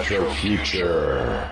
Retrofuture.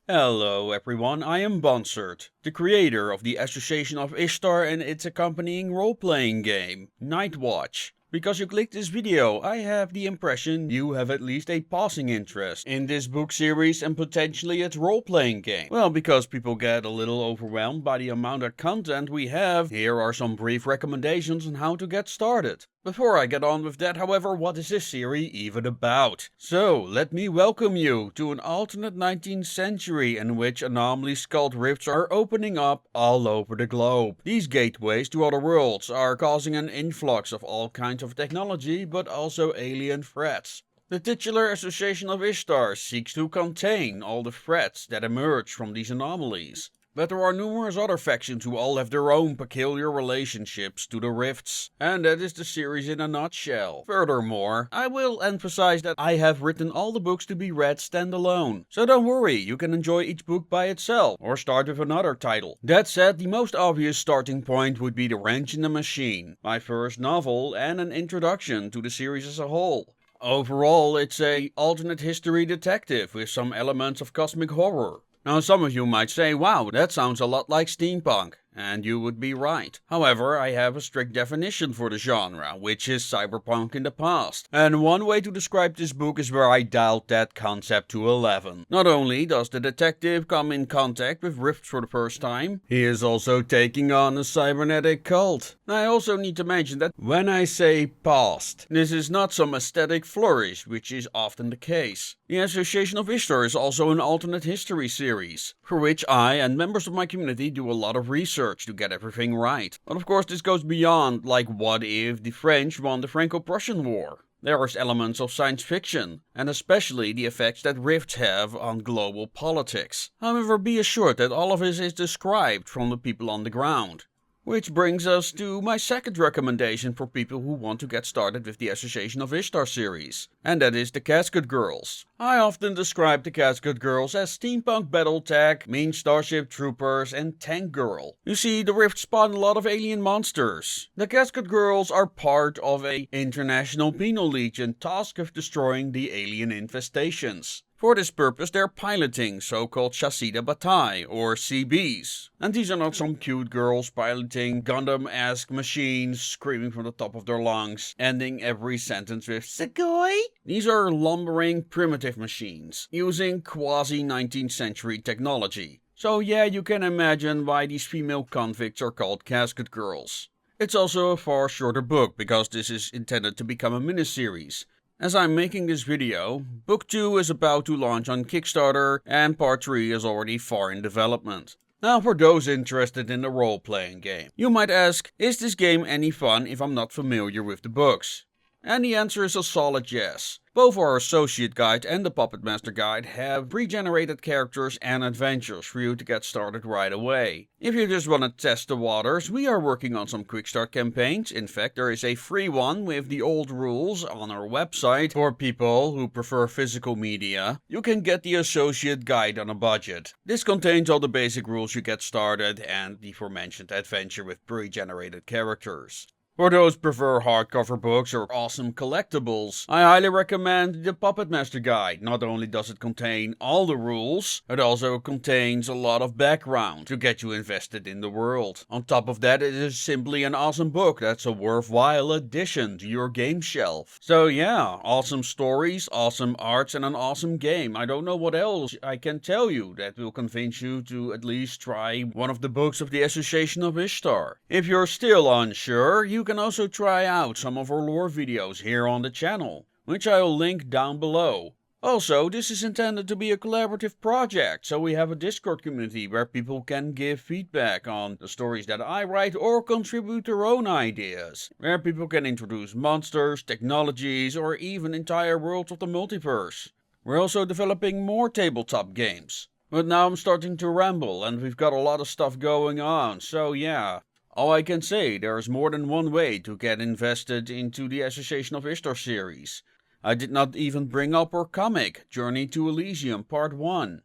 Hello everyone, I am Bonsart, the creator of the Association of Ishtar and its accompanying role-playing game, Nightwatch. Because you clicked this video, I have the impression you have at least a passing interest in this book series and potentially its role-playing game. Well, because people get a little overwhelmed by the amount of content we have, here are some brief recommendations on how to get started. Before I get on with that, however, what is this series even about? So, let me welcome you to an alternate 19th century in which anomalous called rifts are opening up all over the globe. These gateways to other worlds are causing an influx of all kinds of technology, but also alien threats. The titular Association of Ishtar seeks to contain all the threats that emerge from these anomalies. But there are numerous other factions who all have their own peculiar relationships to the rifts, and that is the series in a nutshell. Furthermore, I will emphasize that I have written all the books to be read standalone, so don't worry, you can enjoy each book by itself, or start with another title. That said, the most obvious starting point would be The Wrench in the Machine, my first novel and an introduction to the series as a whole. Overall, it's a alternate history detective with some elements of cosmic horror. Now some of you might say, wow, that sounds a lot like steampunk, and you would be right. However, I have a strict definition for the genre, which is cyberpunk in the past. And one way to describe this book is where I dialed that concept to 11. Not only does the detective come in contact with rifts for the first time, he is also taking on a cybernetic cult. Now, I also need to mention that when I say past, this is not some aesthetic flourish, which is often the case. The Association of Ishtar is also an alternate history series, for which I and members of my community do a lot of research to get everything right. But of course this goes beyond, like what if the French won the Franco-Prussian War? There are elements of science fiction, and especially the effects that rifts have on global politics. However, be assured that all of this is described from the people on the ground. Which brings us to my second recommendation for people who want to get started with the Association of Ishtar series, and that is the Casket Girls. I often describe the Casket Girls as steampunk battletech, mean starship troopers, and tank girl. You see, the rift spawn a lot of alien monsters. The Casket Girls are part of a international penal legion tasked with destroying the alien infestations. For this purpose, they're piloting so-called chassis de bataille, or CBs. And these are not some cute girls piloting Gundam-esque machines, screaming from the top of their lungs, ending every sentence with "Sugoi." These are lumbering, primitive machines, using quasi-19th century technology. So yeah, you can imagine why these female convicts are called Casket Girls. It's also a far shorter book, because this is intended to become a miniseries. As I'm making this video, Book 2 is about to launch on Kickstarter and Part 3 is already far in development. Now for those interested in the role-playing game. You might ask, is this game any fun if I'm not familiar with the books? And the answer is a solid yes. Both our Associate Guide and the Puppet Master Guide have pre-generated characters and adventures for you to get started right away. If you just want to test the waters, we are working on some quick start campaigns. In fact, there is a free one with the old rules on our website for people who prefer physical media. You can get the Associate Guide on a budget. This contains all the basic rules to get started and the aforementioned adventure with pre-generated characters. For those who prefer hardcover books or awesome collectibles, I highly recommend the Puppet Master Guide. Not only does it contain all the rules, it also contains a lot of background to get you invested in the world. On top of that, it is simply an awesome book that's a worthwhile addition to your game shelf. So yeah, awesome stories, awesome arts, and an awesome game. I don't know what else I can tell you that will convince you to at least try one of the books of the Association of Ishtar. If you're still unsure, you can also try out some of our lore videos here on the channel, which I'll link down below. Also, this is intended to be a collaborative project, so we have a Discord community where people can give feedback on the stories that I write or contribute their own ideas, where people can introduce monsters, technologies, or even entire worlds of the multiverse. We're also developing more tabletop games. But now I'm starting to ramble and we've got a lot of stuff going on, so yeah. All I can say, there is more than one way to get invested into the Association of Ishtar series. I did not even bring up our comic, Journey to Elysium Part 1.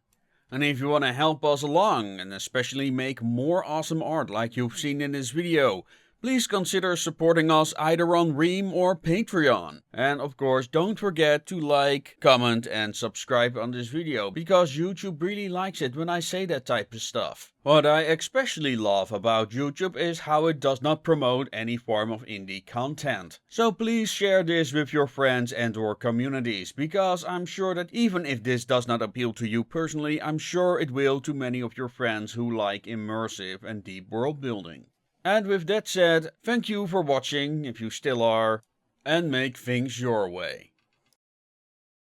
And if you want to help us along, and especially make more awesome art like you've seen in this video, please consider supporting us either on Ream or Patreon. And of course, don't forget to like, comment and subscribe on this video, because YouTube really likes it when I say that type of stuff. What I especially love about YouTube is how it does not promote any form of indie content. So please share this with your friends and or communities, because I'm sure that even if this does not appeal to you personally, I'm sure it will to many of your friends who like immersive and deep world building. And with that said, thank you for watching, if you still are, and make things your way.